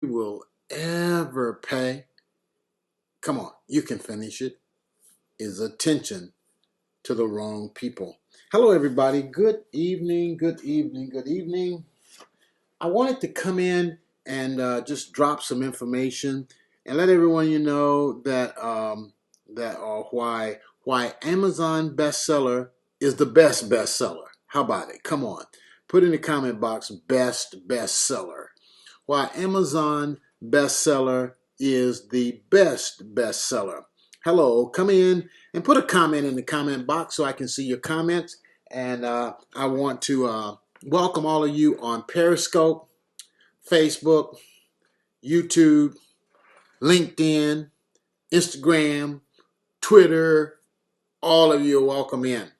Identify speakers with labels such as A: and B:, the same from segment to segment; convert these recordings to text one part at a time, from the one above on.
A: will ever pay, come on, you can finish it, is attention to the wrong people. Hello, everybody. Good evening, good evening, good evening. I wanted to come in and just drop some information and let everyone know that why Amazon bestseller is the best bestseller. How about it? Come on, put in the comment box best bestseller. Why Amazon bestseller is the best bestseller. Hello, come in and put a comment in the comment box so I can see your comments. And I want to welcome all of you on Periscope, Facebook, YouTube, LinkedIn, Instagram, Twitter. All of you are welcome in.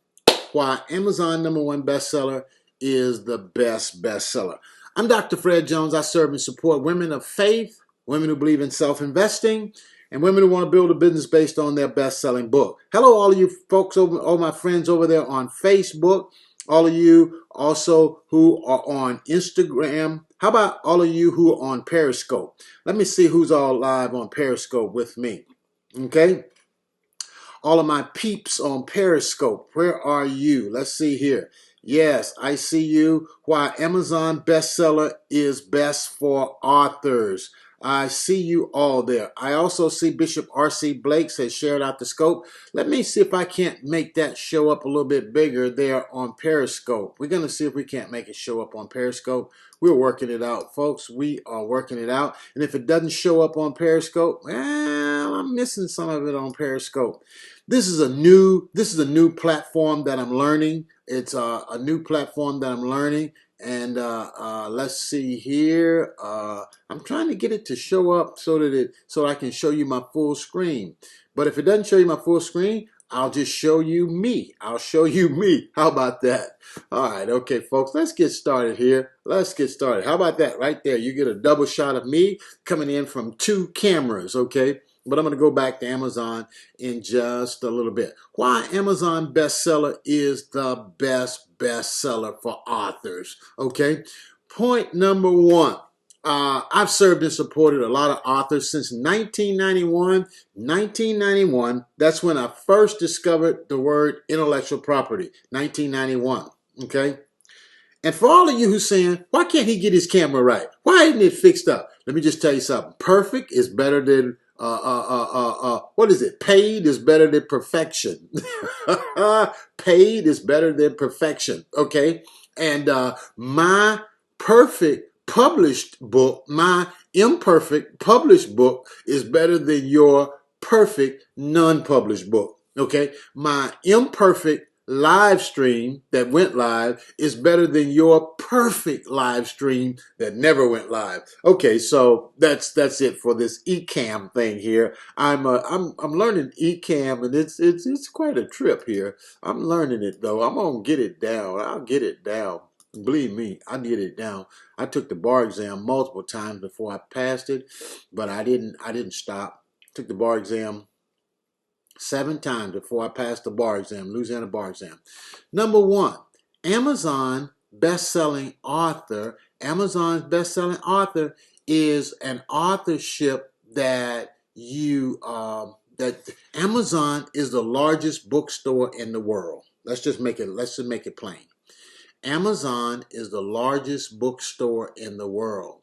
A: Why Amazon #1 bestseller is the best bestseller. I'm Dr. Fred Jones. I serve and support women of faith, women who believe in self-investing, and women who want to build a business based on their best-selling book. Hello, all of you folks, all my friends over there on Facebook, all of you also who are on Instagram. How about all of you who are on Periscope? Let me see who's all live on Periscope with me. Okay? All of my peeps on Periscope, where are you? Let's see here. Yes, I see you. Why Amazon bestseller is best for authors. I see you all there. I also see Bishop R.C. Blake has shared out the scope. Let me see if I can't make that show up a little bit bigger there on Periscope. We're going to see if we can't make it show up on Periscope. We're working it out, folks. We are working it out. And if it doesn't show up on Periscope, well, I'm missing some of it on Periscope. This is a new platform that I'm learning. It's a new platform that I'm learning. And let's see here. I'm trying to get it to show up so I can show you my full screen. But if it doesn't show you my full screen, I'll just show you me. I'll show you me. How about that? All right, okay, folks, let's get started here. Let's get started. How about that right there? You get a double shot of me coming in from two cameras, okay? But I'm going to go back to Amazon in just a little bit. Why Amazon bestseller is the best bestseller for authors, okay? Point number one. I've served and supported a lot of authors since 1991. 1991, that's when I first discovered the word intellectual property, 1991, okay? And for all of you who's saying, why can't he get his camera right? Why isn't it fixed up? Let me just tell you something. Perfect is better than, what is it? Paid is better than perfection. Paid is better than perfection, okay? And my perfect published book, my imperfect published book is better than your perfect non-published book, okay? My imperfect live stream that went live is better than your perfect live stream that never went live. Okay, so that's it for this Ecamm thing here. I'm learning Ecamm, and it's quite a trip here. I'm learning it though. I'm gonna get it down. I'll get it down. Believe me, I get it down. I took the bar exam multiple times before I passed it, but I didn't stop. Took the bar exam 7 times before I passed the bar exam, Louisiana bar exam. Number one, Amazon best-selling author. Amazon's best-selling author is an authorship that that Amazon is the largest bookstore in the world. Let's just make it plain. Amazon is the largest bookstore in the world.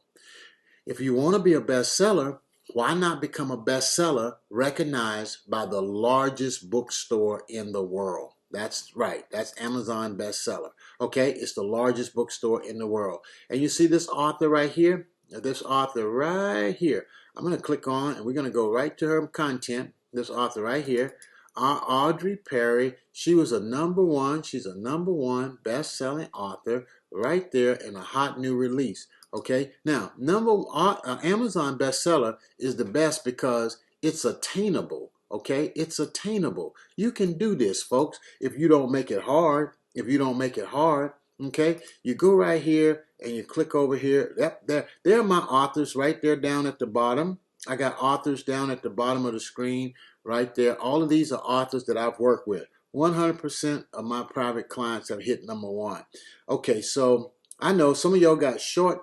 A: If you want to be a bestseller, why not become a bestseller recognized by the largest bookstore in the world? That's right. That's Amazon bestseller. Okay, it's the largest bookstore in the world. And you see this author right here? This author right here. I'm going to click on and we're going to go right to her content. This author right here. Audrey Perry. She was a number one. She's a number one best-selling author right there in a hot new release. Okay, now Amazon bestseller is the best because it's attainable. Okay, it's attainable. You can do this, folks, if you don't make it hard. If you don't make it hard, okay, you go right here and you click over here. Yep, there are my authors right there down at the bottom. I got authors down at the bottom of the screen right there. All of these are authors that I've worked with. 100% of my private clients have hit number one. Okay, so I know some of y'all got short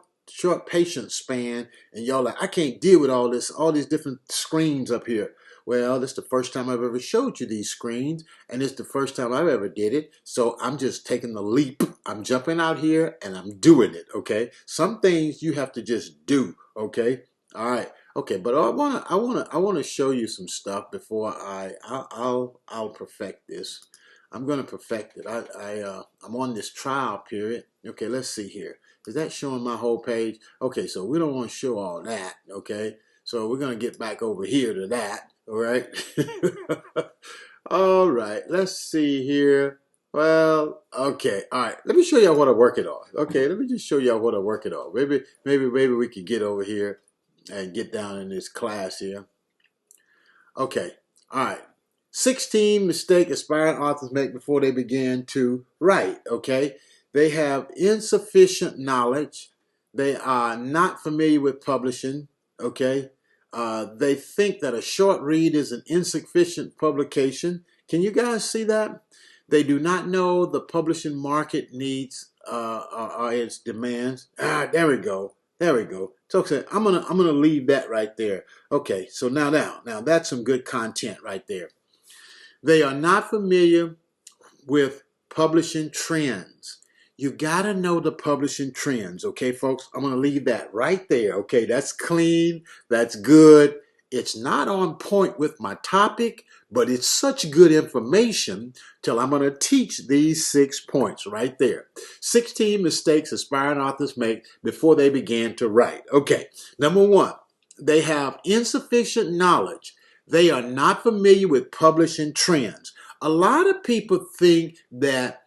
A: patience span, and y'all like, I can't deal with all these different screens up here. Well, this is the first time I've ever showed you these screens, and it's the first time I've ever did it. So I'm just taking the leap. I'm jumping out here and I'm doing it. Okay. Some things you have to just do. Okay. All right. Okay. But I wanna show you some stuff before I'll perfect this. I'm gonna perfect it. I'm on this trial period. Okay. Let's see here. Is that showing my whole page? Okay, so we don't want to show all that, okay? So we're going to get back over here to that, all right? All right, let's see here. Well, okay, all right. Let me show y'all what I'm working on. Okay, let me just show y'all what I'm working on. Maybe we could get over here and get down in this class here. Okay, all right. 16 mistakes aspiring authors make before they begin to write, okay? They have insufficient knowledge. They are not familiar with publishing, okay? They think that a short read is an insufficient publication. Can you guys see that? They do not know the publishing market needs or its demands. There we go. There we go. So okay, I'm gonna leave that right there. Okay, so now that's some good content right there. They are not familiar with publishing trends. You got to know the publishing trends, okay, folks? I'm going to leave that right there, okay? That's clean. That's good. It's not on point with my topic, but it's such good information till I'm going to teach these 6 points right there. 16 mistakes aspiring authors make before they begin to write. Okay, number 1, they have insufficient knowledge. They are not familiar with publishing trends. A lot of people think that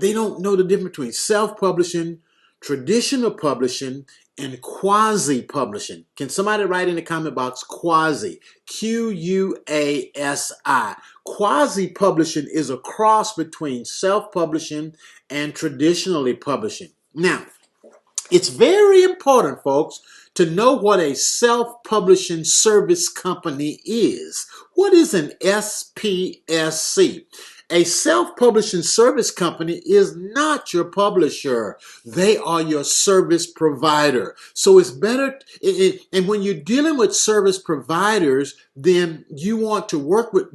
A: they don't know the difference between self-publishing, traditional publishing, and quasi-publishing. Can somebody write in the comment box quasi? Quasi. Quasi-publishing is a cross between self-publishing and traditionally publishing. Now, it's very important, folks, to know what a self-publishing service company is. What is an SPSC? A self-publishing service company is not your publisher. They are your service provider. So it's better, and when you're dealing with service providers, then you want to work with,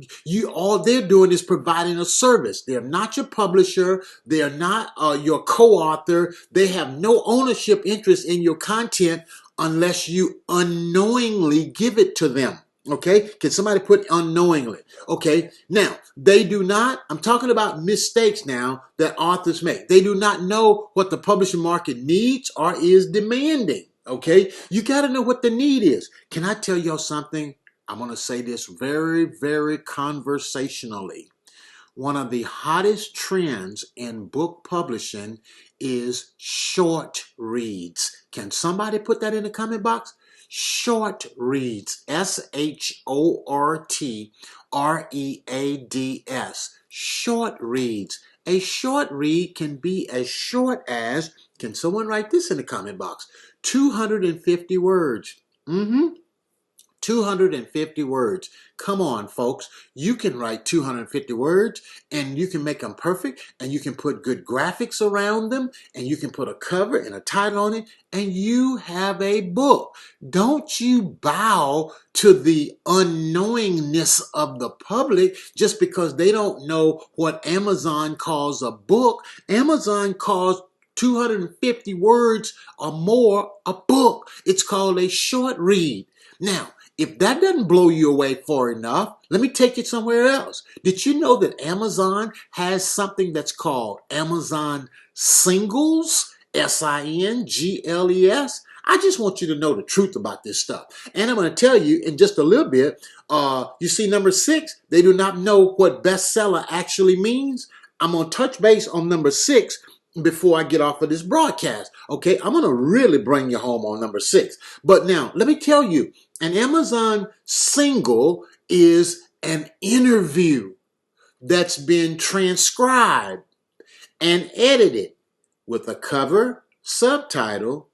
A: all they're doing is providing a service. They're not your publisher. They're not your co-author. They have no ownership interest in your content unless you unknowingly give it to them. Okay, can somebody put unknowingly? Okay, now they do not, I'm talking about mistakes now that authors make. They do not know what the publishing market needs or is demanding. Okay, you got to know what the need is. Can I tell y'all something? I'm going to say this very, very conversationally. One of the hottest trends in book publishing is short reads. Can somebody put that in the comment box? Short reads. SHORTREADS. Short reads. A short read can be as short as, can someone write this in the comment box? 250 words. 250 words. Come on, folks. You can write 250 words and you can make them perfect and you can put good graphics around them and you can put a cover and a title on it and you have a book. Don't you bow to the unknowingness of the public just because they don't know what Amazon calls a book. Amazon calls 250 words or more a book. It's called a short read. Now, if that doesn't blow you away far enough, let me take you somewhere else. Did you know that Amazon has something that's called Amazon Singles? Singles. I just want you to know the truth about this stuff. And I'm going to tell you in just a little bit, you see number 6, they do not know what bestseller actually means. I'm going to touch base on number 6 before I get off of this broadcast. Okay, I'm going to really bring you home on number 6. But now, let me tell you, an Amazon single is an interview that's been transcribed and edited with a cover, subtitle,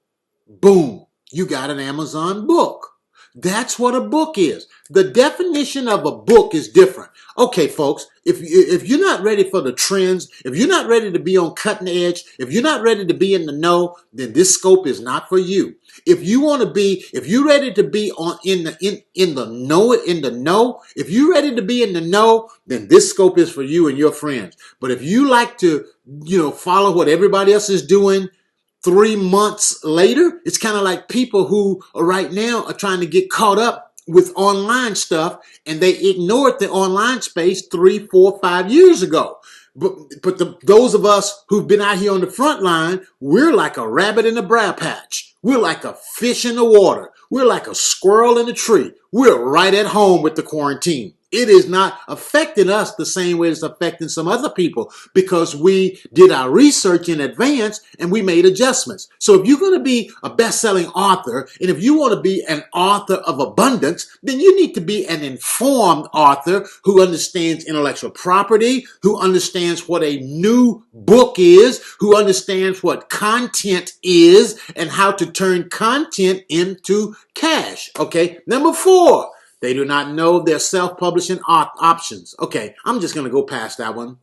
A: boom, you got an Amazon book. That's what a book is. The definition of a book is different. Okay, folks, if you're not ready for the trends, if you're not ready to be on cutting edge, if you're not ready to be in the know, then this scope is not for you. If you want to be, if you're ready to be on in the know, if you're ready to be in the know, then this scope is for you and your friends. But if you like to, follow what everybody else is doing, 3 months later, it's kind of like people who are right now are trying to get caught up with online stuff, and they ignored the online space 3, 4, 5 years ago. But those of us who've been out here on the front line, we're like a rabbit in a briar patch. We're like a fish in the water. We're like a squirrel in a tree. We're right at home with the quarantine. It is not affecting us the same way it's affecting some other people, because we did our research in advance and we made adjustments. So if you're going to be a best-selling author, and if you want to be an author of abundance, then you need to be an informed author who understands intellectual property, who understands what a new book is, who understands what content is, and how to turn content into cash. Okay, number 4. They do not know their self-publishing options. Okay, I'm just going to go past that one.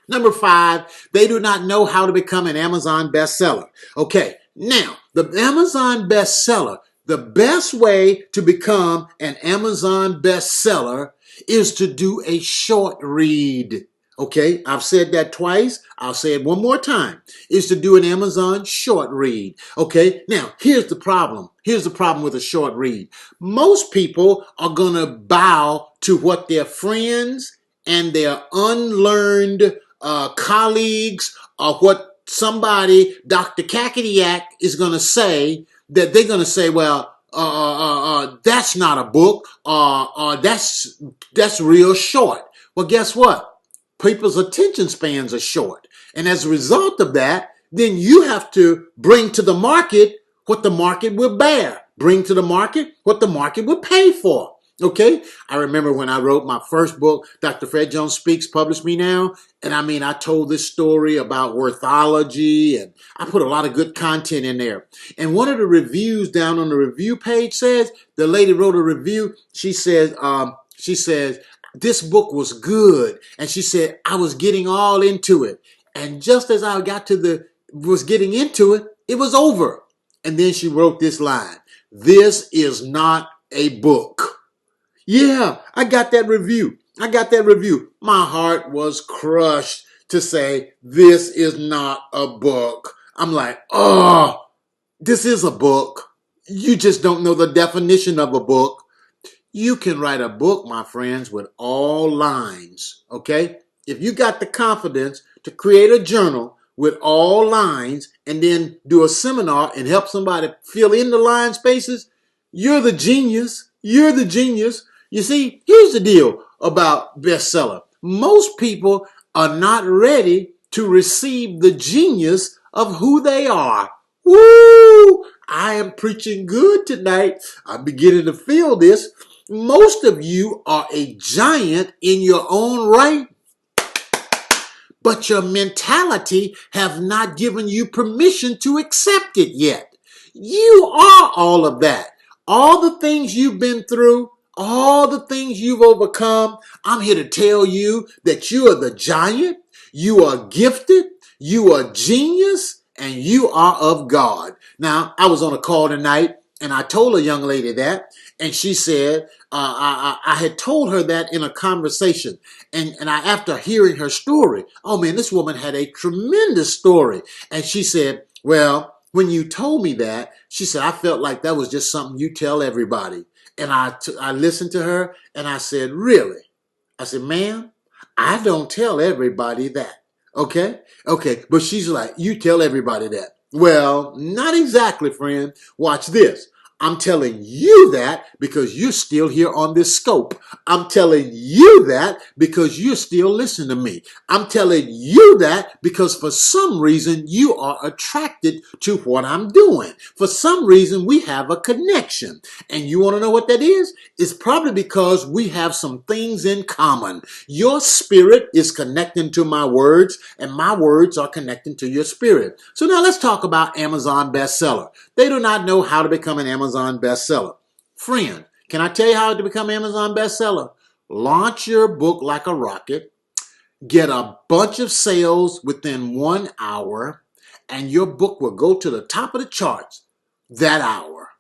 A: Number 5, they do not know how to become an Amazon bestseller. Okay, now, the Amazon bestseller, the best way to become an Amazon bestseller is to do a short read. Okay, I've said that twice. I'll say it one more time. Is to do an Amazon short read. Okay, now here's the problem. Here's the problem with a short read. Most people are going to bow to what their friends and their unlearned colleagues, or what somebody, Dr. Kakadiak, is going to say, that they're going to say, well, that's not a book, that's real short. Well, guess what? People's attention spans are short. And as a result of that, then you have to bring to the market what the market will bear. Bring to the market what the market will pay for. Okay? I remember when I wrote my first book, Dr. Fred Jones Speaks, Publish Me Now. And I told this story about worthology, and I put a lot of good content in there. And one of the reviews down on the review page says, the lady wrote a review. She says, this book was good. And she said, I was getting all into it. And just as I was getting into it, it was over. And then she wrote this line: this is not a book. Yeah, I got that review. My heart was crushed to say, this is not a book. I'm like, oh, this is a book. You just don't know the definition of a book. You can write a book, my friends, with all lines, okay? If you got the confidence to create a journal with all lines and then do a seminar and help somebody fill in the line spaces, you're the genius. You're the genius. You see, here's the deal about bestseller. Most people are not ready to receive the genius of who they are. Woo! I am preaching good tonight. I'm beginning to feel this. Most of you are a giant in your own right, but your mentality have not given you permission to accept it yet. You are all of that. All the things you've been through, all the things you've overcome, I'm here to tell you that you are the giant, you are gifted, you are genius, and you are of God. Now, I was on a call tonight, and I told a young lady that, and she said, I had told her that in a conversation. And after hearing her story, oh man, this woman had a tremendous story. And she said, well, when you told me that, she said, I felt like that was just something you tell everybody. And I listened to her, and I said, really? I said, ma'am, I don't tell everybody that. Okay? Okay. But she's like, you tell everybody that. Well, not exactly, friend. Watch this. I'm telling you that because you're still here on this scope. I'm telling you that because you're still listening to me. I'm telling you that because for some reason you are attracted to what I'm doing. For some reason we have a connection. And you want to know what that is? It's probably because we have some things in common. Your spirit is connecting to my words, and my words are connecting to your spirit. So now let's talk about Amazon bestseller. They do not know how to become an Amazon bestseller. Friend, can I tell you how to become Amazon bestseller? Launch your book like a rocket, get a bunch of sales within 1 hour, and your book will go to the top of the charts that hour.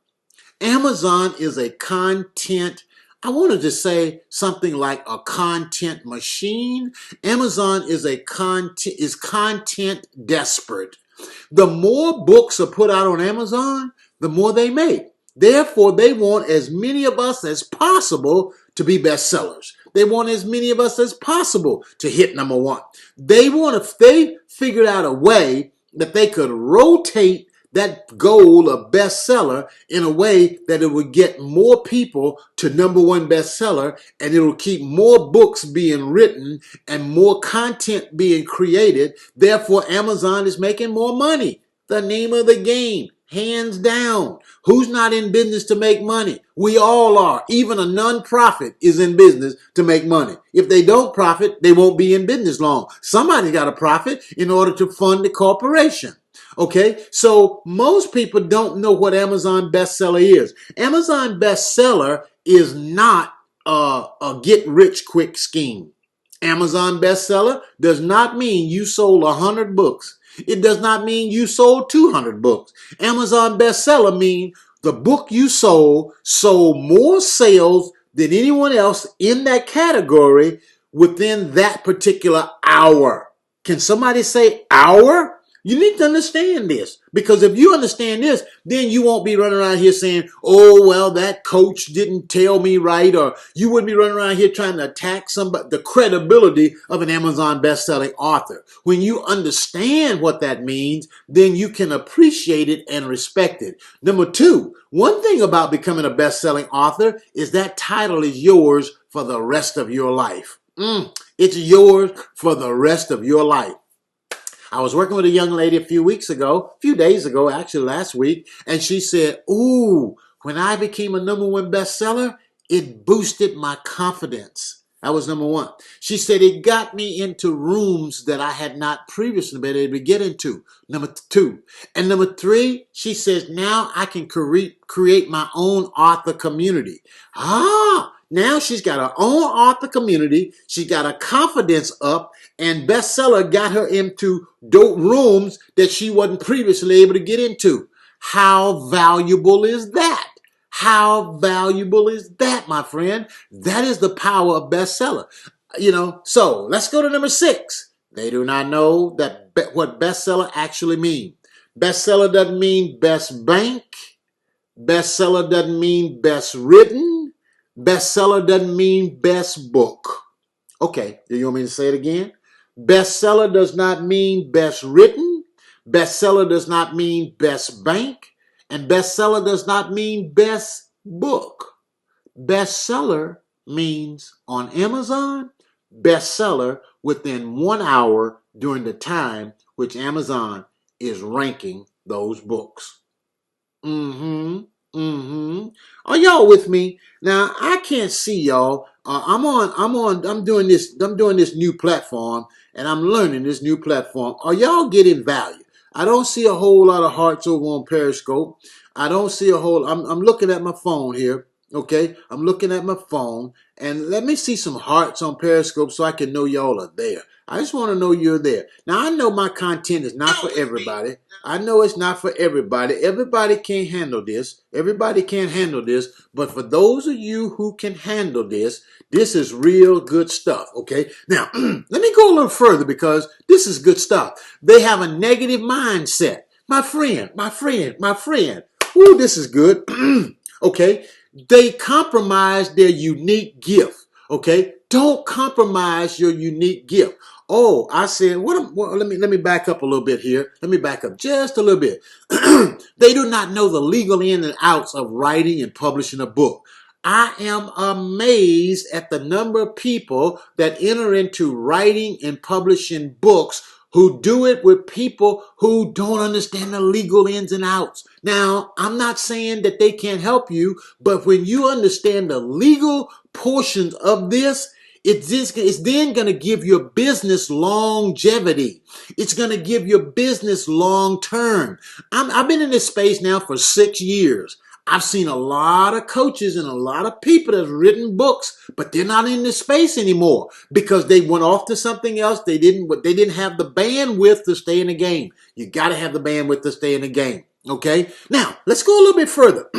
A: Amazon is a content, I wanted to say something like a content machine. Amazon is content desperate. The more books are put out on Amazon, the more they make. Therefore, they want as many of us as possible to be bestsellers. They want as many of us as possible to hit number one. If they figured out a way that they could rotate that goal of bestseller in a way that it would get more people to number one bestseller, and it will keep more books being written and more content being created. Therefore, Amazon is making more money. The name of the game, hands down. Who's not in business to make money? We all are. Even a nonprofit is in business to make money. If they don't profit, they won't be in business long. Somebody's got to profit in order to fund the corporation. Okay, so most people don't know what Amazon bestseller is. Amazon bestseller is not a get rich quick scheme. Amazon bestseller does not mean you sold 100 books. It does not mean you sold 200 books. Amazon bestseller means the book you sold more sales than anyone else in that category within that particular hour. Can somebody say hour? You need to understand this, because if you understand this, then you won't be running around here saying, oh, well, that coach didn't tell me right, or you wouldn't be running around here trying to attack somebody, the credibility of an Amazon best-selling author. When you understand what that means, then you can appreciate it and respect it. Number two, one thing about becoming a best-selling author is that title is yours for the rest of your life. It's yours for the rest of your life. I was working with a young lady a few days ago, actually last week, and she said, ooh, when I became a number one bestseller, it boosted my confidence. That was number one. She said it got me into rooms that I had not previously been able to get into. Number two. And number three, she says, now I can create my own author community. Now she's got her own author community. She got her confidence up, and bestseller got her into dope rooms that she wasn't previously able to get into. How valuable is that? How valuable is that, my friend? That is the power of bestseller. So let's go to number 6. They do not know what bestseller actually means. Bestseller doesn't mean best bank. Bestseller doesn't mean best written. Bestseller doesn't mean best book. Okay, do you want me to say it again? Bestseller does not mean best written. Bestseller does not mean best bank. And bestseller does not mean best book. Bestseller means on Amazon, bestseller within 1 hour during the time which Amazon is ranking those books. Are y'all with me? Now, I can't see y'all. I'm doing this new platform, and I'm learning this new platform. Are y'all getting value? I don't see a whole lot of hearts over on Periscope. I don't see I'm looking at my phone here. Okay, I'm looking at my phone, and let me see some hearts on Periscope so I can know y'all are there. I just want to know you're there. Now, I know my content is not for everybody. I know it's not for everybody. Everybody can't handle this. Everybody can't handle this. But for those of you who can handle this, this is real good stuff, okay? Now, let me go a little further, because this is good stuff. They have a negative mindset. My friend. Ooh, this is good. Okay? They compromise their unique gift, okay? Don't compromise your unique gift. Oh, I said, let me back up a little bit here. Let me back up just a little bit. They do not know the legal ins and outs of writing and publishing a book. I am amazed at the number of people that enter into writing and publishing books who do it with people who don't understand the legal ins and outs. Now, I'm not saying that they can't help you, but when you understand the legal portions of this, it's then going to give your business longevity. It's going to give your business long term. I've been in this space now for 6 years. I've seen a lot of coaches and a lot of people that have written books, but they're not in this space anymore because they went off to something else. They didn't have the bandwidth to stay in the game. You got to have the bandwidth to stay in the game. Okay. Now let's go a little bit further.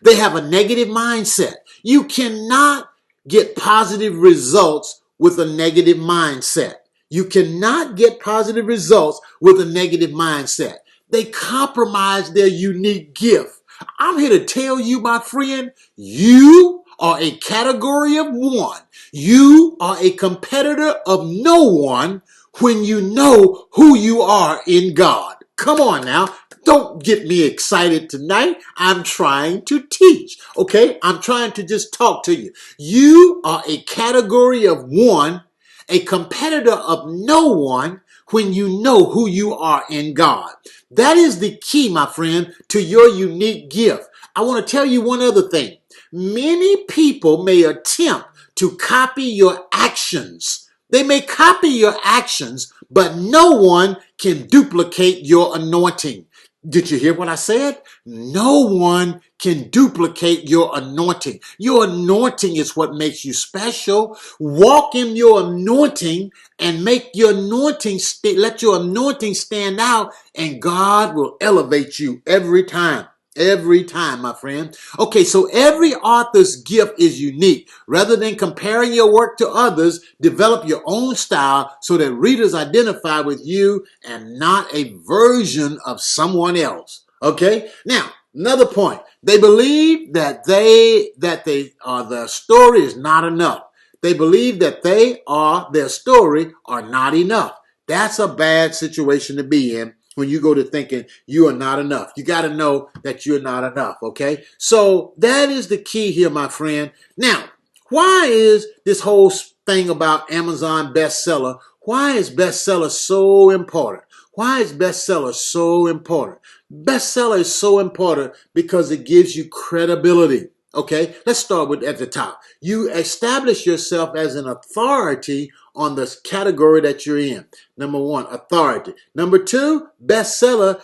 A: They have a negative mindset. You cannot get positive results with a negative mindset. You cannot get positive results with a negative mindset. They compromise their unique gift. I'm here to tell you, my friend, you are a category of one. You are a competitor of no one when you know who you are in God. Come on now. Don't get me excited tonight. I'm trying to teach, okay? I'm trying to just talk to you. You are a category of one, a competitor of no one when you know who you are in God. That is the key, my friend, to your unique gift. I want to tell you one other thing. Many people may attempt to copy your actions. They may copy your actions, but no one can duplicate your anointing. Did you hear what I said? No one can duplicate your anointing. Your anointing is what makes you special. Walk in your anointing and make your anointing, let your anointing stand out, and God will elevate you every time. Every time, my friend. Okay, so every author's gift is unique. Rather than comparing your work to others, develop your own style so that readers identify with you and not a version of someone else. Okay? Now, another point. They believe that their story is not enough. They believe that their story are not enough. That's a bad situation to be in when you go to thinking you are not enough. You got to know that you're not enough, okay? So that is the key here, my friend. Now, why is this whole thing about Amazon bestseller, why is bestseller so important? Why is bestseller so important? Bestseller is so important because it gives you credibility. Okay, let's start with at the top. You establish yourself as an authority on the category that you're in. Number one, authority. Number two, bestseller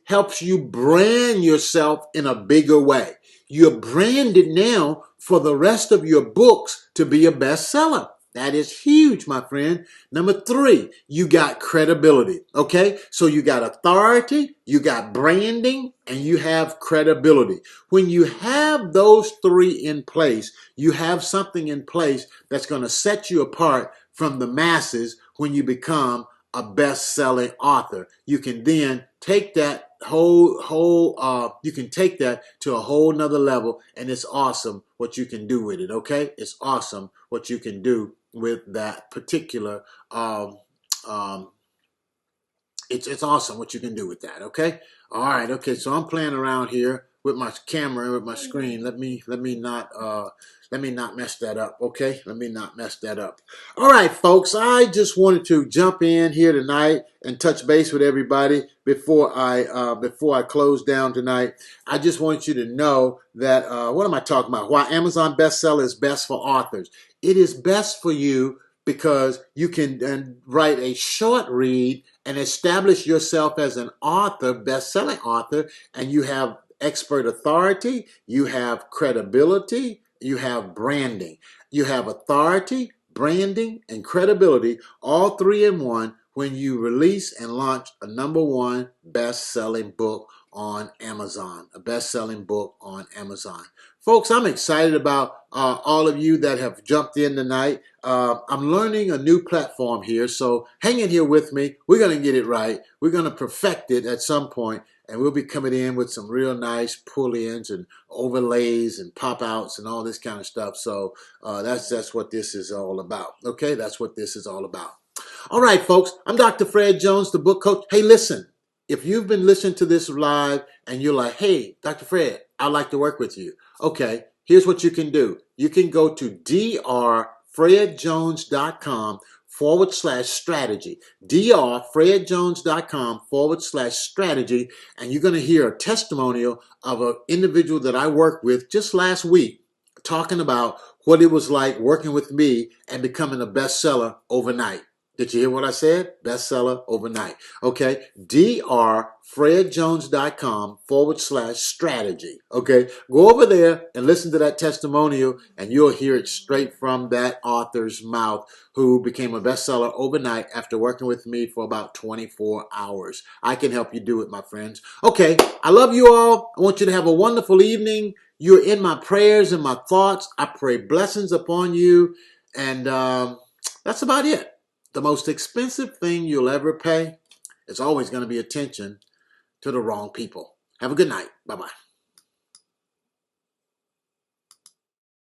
A: helps you brand yourself in a bigger way. You're branded now for the rest of your books to be a bestseller. That is huge, my friend. Number three, you got credibility. Okay, so you got authority, you got branding, and you have credibility. When you have those three in place, you have something in place that's going to set you apart from the masses when you become a best-selling author. You can then take that you can take that to a whole nother level, and it's awesome what you can do with it. Okay, it's awesome what you can do with that particular it's awesome what you can do with that. Okay, all right. Okay, so I'm playing around here with my camera, with my screen. Let me not mess that up. Okay, let me not mess that up. All right, folks, I just wanted to jump in here tonight and touch base with everybody before I close down tonight. I just want you to know that what am I talking about? Why Amazon bestseller is best for authors. It is best for you because you can write a short read and establish yourself as an author, best-selling author, and you have expert authority, you have credibility, you have branding. You have authority, branding, and credibility, all three in one when you release and launch a number one best-selling book on Amazon, a best-selling book on Amazon. Folks, I'm excited about all of you that have jumped in tonight. I'm learning a new platform here, so hang in here with me. We're going to get it right. We're going to perfect it at some point, and we'll be coming in with some real nice pull-ins and overlays and pop-outs and all this kind of stuff. So that's what this is all about. Okay, that's what this is all about. All right, folks, I'm Dr. Fred Jones, the book coach. Hey, listen, if you've been listening to this live and you're like, hey, Dr. Fred, I'd like to work with you. Okay, here's what you can do. You can go to drfredjones.com/strategy, drfredjones.com/strategy, and you're going to hear a testimonial of an individual that I worked with just last week talking about what it was like working with me and becoming a bestseller overnight. Did you hear what I said? Bestseller overnight. Okay. drfredjones.com/strategy. Okay. Go over there and listen to that testimonial, and you'll hear it straight from that author's mouth who became a bestseller overnight after working with me for about 24 hours. I can help you do it, my friends. Okay. I love you all. I want you to have a wonderful evening. You're in my prayers and my thoughts. I pray blessings upon you. And that's about it. The most expensive thing you'll ever pay is always going to be attention to the wrong people. Have a good night. Bye-bye.